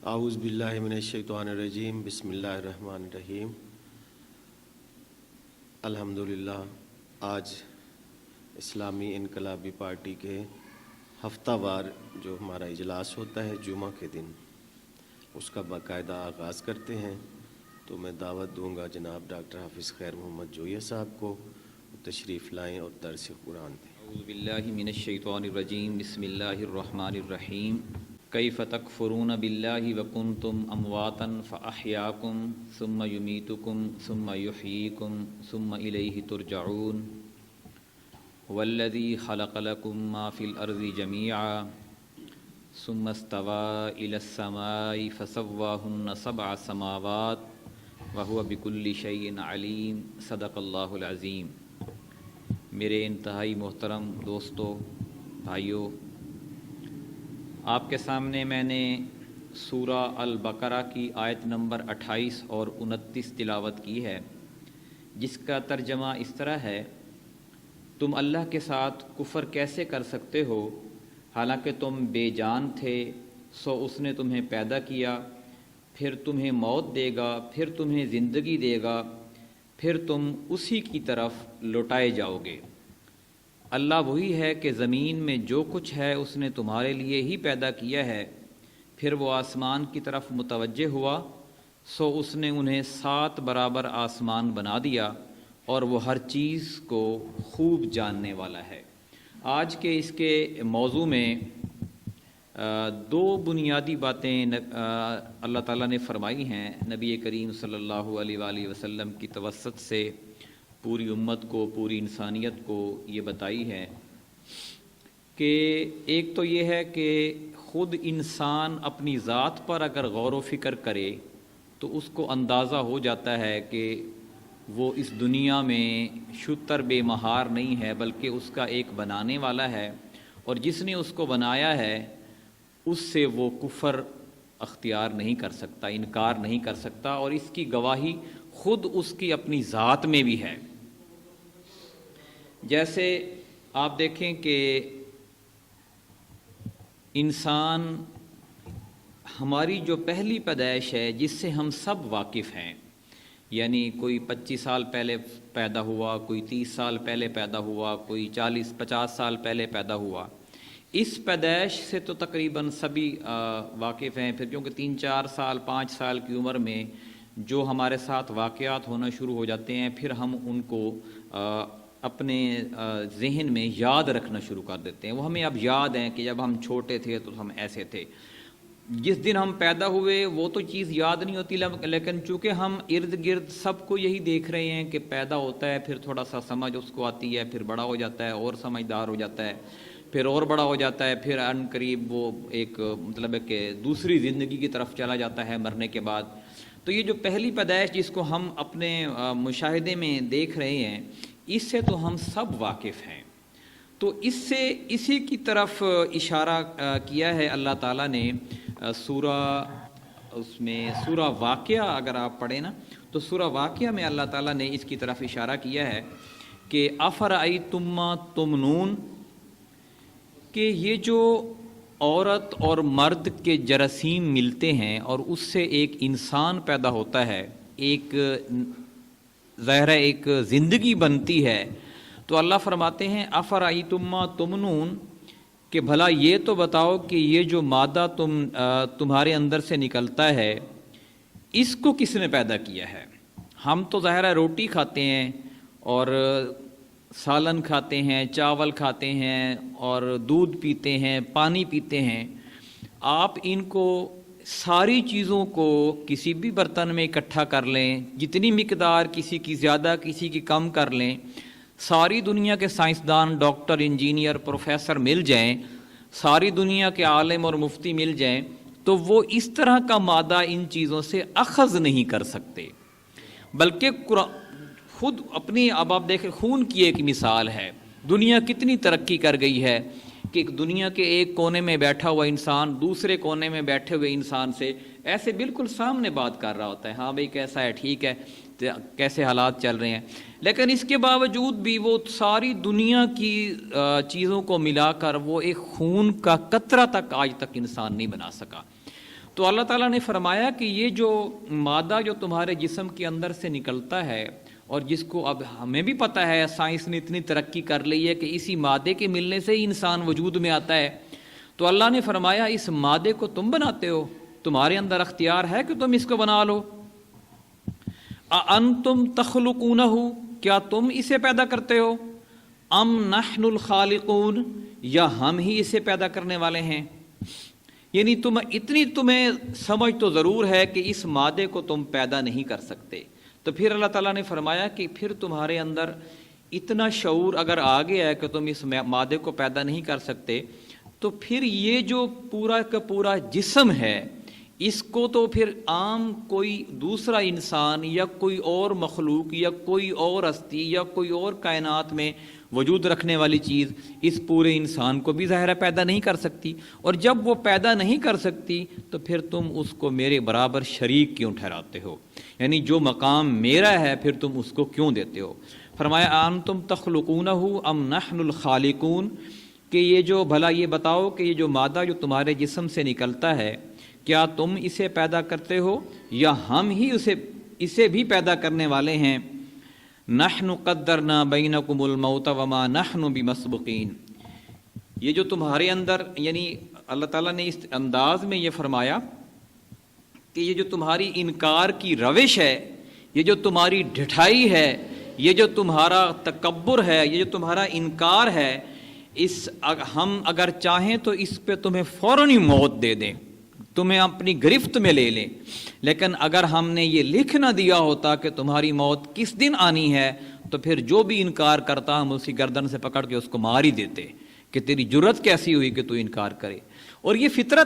اعوذ باللہ من الشیطان الرجیم بسم اللہ الرحمن الرحیم۔ الحمدللہ آج اسلامی انقلابی پارٹی کے ہفتہ وار جو ہمارا اجلاس ہوتا ہے جمعہ کے دن، اس کا باقاعدہ آغاز کرتے ہیں۔ تو میں دعوت دوں گا جناب ڈاکٹر حافظ خیر محمد جویہ صاحب کو، تشریف لائیں اور درس قرآن دیں۔ اعوذ باللہ من الشیطان الرجیم بسم اللہ الرحمن الرحیم۔ کیف تکفرون باللہ وکنتم امواتا فاحیاکم ثم یمیتکم ثم یحییکم ثم الیہ ترجعون والذی خلق لکم ما فی الارض جمیعا ثم استوى الی السماء فسواہن سبع سماوات وہو بکل شیء علیم۔ صدق اللہ العظیم۔ میرے انتہائی محترم دوستو، بھائیو، آپ کے سامنے میں نے سورہ البقرہ کی آیت نمبر 28 اور 29 تلاوت کی ہے، جس کا ترجمہ اس طرح ہے: تم اللہ کے ساتھ کفر کیسے کر سکتے ہو حالانکہ تم بے جان تھے، سو اس نے تمہیں پیدا کیا، پھر تمہیں موت دے گا، پھر تمہیں زندگی دے گا، پھر تم اسی کی طرف لوٹائے جاؤ گے۔ اللہ وہی ہے کہ زمین میں جو کچھ ہے اس نے تمہارے لیے ہی پیدا کیا ہے۔ پھر وہ آسمان کی طرف متوجہ ہوا، سو اس نے انہیں 7 برابر آسمان بنا دیا، اور وہ ہر چیز کو خوب جاننے والا ہے۔ آج کے اس کے موضوع میں 2 بنیادی باتیں اللہ تعالیٰ نے فرمائی ہیں، نبی کریم صلی اللہ علیہ وآلہ وسلم کی توسط سے پوری امت کو، پوری انسانیت کو یہ بتائی ہے کہ ایک تو یہ ہے کہ خود انسان اپنی ذات پر اگر غور و فکر کرے تو اس کو اندازہ ہو جاتا ہے کہ وہ اس دنیا میں شتر بے مہار نہیں ہے، بلکہ اس کا ایک بنانے والا ہے، اور جس نے اس کو بنایا ہے اس سے وہ کفر اختیار نہیں کر سکتا، انکار نہیں کر سکتا، اور اس کی گواہی خود اس کی اپنی ذات میں بھی ہے۔ جیسے آپ دیکھیں کہ انسان ہماری جو پہلی پیدائش ہے جس سے ہم سب واقف ہیں، یعنی کوئی 25 سال پہلے پیدا ہوا، کوئی 30 سال پہلے پیدا ہوا، کوئی 40-50 سال پہلے پیدا ہوا، اس پیدائش سے تو تقریباً سبھی واقف ہیں۔ پھر کیونکہ 3-4 سال 5 سال کی عمر میں جو ہمارے ساتھ واقعات ہونا شروع ہو جاتے ہیں، پھر ہم ان کو اپنے ذہن میں یاد رکھنا شروع کر دیتے ہیں۔ وہ ہمیں اب یاد ہیں کہ جب ہم چھوٹے تھے تو ہم ایسے تھے۔ جس دن ہم پیدا ہوئے وہ تو چیز یاد نہیں ہوتی، لیکن چونکہ ہم ارد گرد سب کو یہی دیکھ رہے ہیں کہ پیدا ہوتا ہے، پھر تھوڑا سا سمجھ اس کو آتی ہے، پھر بڑا ہو جاتا ہے اور سمجھدار ہو جاتا ہے، پھر اور بڑا ہو جاتا ہے، پھر ان قریب وہ ایک مطلب ہے کہ دوسری زندگی کی طرف چلا جاتا ہے مرنے کے بعد۔ تو یہ جو پہلی پیدائش جس کو ہم اپنے مشاہدے میں دیکھ رہے ہیں، اس سے تو ہم سب واقف ہیں۔ تو اسی کی طرف اشارہ کیا ہے اللہ تعالیٰ نے سورہ واقعہ اگر آپ پڑھیں نا، تو سورہ واقعہ میں اللہ تعالیٰ نے اس کی طرف اشارہ کیا ہے کہ افرأیتم ما تمنون، کہ یہ جو عورت اور مرد کے جراثیم ملتے ہیں اور اس سے ایک انسان پیدا ہوتا ہے، ایک ظاہر ہے ایک زندگی بنتی ہے، تو اللہ فرماتے ہیں افرأیتم ما تمنون، کہ بھلا یہ تو بتاؤ کہ یہ جو مادہ تمہارے اندر سے نکلتا ہے اس کو کس نے پیدا کیا ہے؟ ہم تو ظاہر ہے روٹی کھاتے ہیں اور سالن کھاتے ہیں، چاول کھاتے ہیں اور دودھ پیتے ہیں، پانی پیتے ہیں۔ آپ ان کو ساری چیزوں کو کسی بھی برتن میں اکٹھا کر لیں، جتنی مقدار کسی کی زیادہ کسی کی کم کر لیں، ساری دنیا کے سائنسدان، ڈاکٹر، انجینئر، پروفیسر مل جائیں، ساری دنیا کے عالم اور مفتی مل جائیں، تو وہ اس طرح کا مادہ ان چیزوں سے اخذ نہیں کر سکتے۔ بلکہ خود اپنی اب آپ دیکھیں خون کی ایک مثال ہے، دنیا کتنی ترقی کر گئی ہے کہ دنیا کے ایک کونے میں بیٹھا ہوا انسان دوسرے کونے میں بیٹھے ہوئے انسان سے ایسے بالکل سامنے بات کر رہا ہوتا ہے، ہاں بھئی کیسا ہے، ٹھیک ہے، کیسے حالات چل رہے ہیں، لیکن اس کے باوجود بھی وہ ساری دنیا کی چیزوں کو ملا کر وہ ایک خون کا قطرہ تک آج تک انسان نہیں بنا سکا۔ تو اللہ تعالیٰ نے فرمایا کہ یہ جو مادہ جو تمہارے جسم کے اندر سے نکلتا ہے، اور جس کو اب ہمیں بھی پتہ ہے، سائنس نے اتنی ترقی کر لی ہے کہ اسی مادے کے ملنے سے ہی انسان وجود میں آتا ہے، تو اللہ نے فرمایا اس مادے کو تم بناتے ہو، تمہارے اندر اختیار ہے کہ تم اس کو بنا لو۔ اَأَنْتُمْ تَخْلُقُونَهُ، کیا تم اسے پیدا کرتے ہو؟ ام نحن الخالقون، یا ہم ہی اسے پیدا کرنے والے ہیں؟ یعنی تمہیں سمجھ تو ضرور ہے کہ اس مادے کو تم پیدا نہیں کر سکتے، تو پھر اللہ تعالیٰ نے فرمایا کہ پھر تمہارے اندر اتنا شعور اگر آ گیا ہے کہ تم اس مادے کو پیدا نہیں کر سکتے، تو پھر یہ جو پورا کا پورا جسم ہے، اس کو تو پھر عام کوئی دوسرا انسان یا کوئی اور مخلوق یا کوئی اور ہستی یا کوئی اور کائنات میں وجود رکھنے والی چیز اس پورے انسان کو بھی ظاہر پیدا نہیں کر سکتی، اور جب وہ پیدا نہیں کر سکتی تو پھر تم اس کو میرے برابر شریک کیوں ٹھہراتے ہو؟ یعنی جو مقام میرا ہے پھر تم اس کو کیوں دیتے ہو؟ فرمایا انتم تخلقونہ ام نحن الخالقون، کہ یہ جو بھلا یہ بتاؤ کہ یہ جو مادہ جو تمہارے جسم سے نکلتا ہے، کیا تم اسے پیدا کرتے ہو یا ہم ہی اسے بھی پیدا کرنے والے ہیں؟ نحن قدرنا بینکم الموت وما نحن بمسبقین، یہ جو تمہارے اندر، یعنی اللہ تعالیٰ نے اس انداز میں یہ فرمایا کہ یہ جو تمہاری انکار کی روش ہے، یہ جو تمہاری ڈھٹائی ہے، یہ جو تمہارا تکبر ہے، یہ جو تمہارا انکار ہے، ہم اگر چاہیں تو اس پہ تمہیں فوراً ہی موت دے دیں، تمہیں اپنی گرفت میں لے لیں، لیکن اگر ہم نے یہ لکھ نہ دیا ہوتا کہ تمہاری موت کس دن آنی ہے، تو پھر جو بھی انکار کرتا ہم اس کی گردن سے پکڑ کے اس کو مار ہی دیتے کہ تیری جرت کیسی ہوئی کہ تو انکار کرے۔ اور یہ فطرت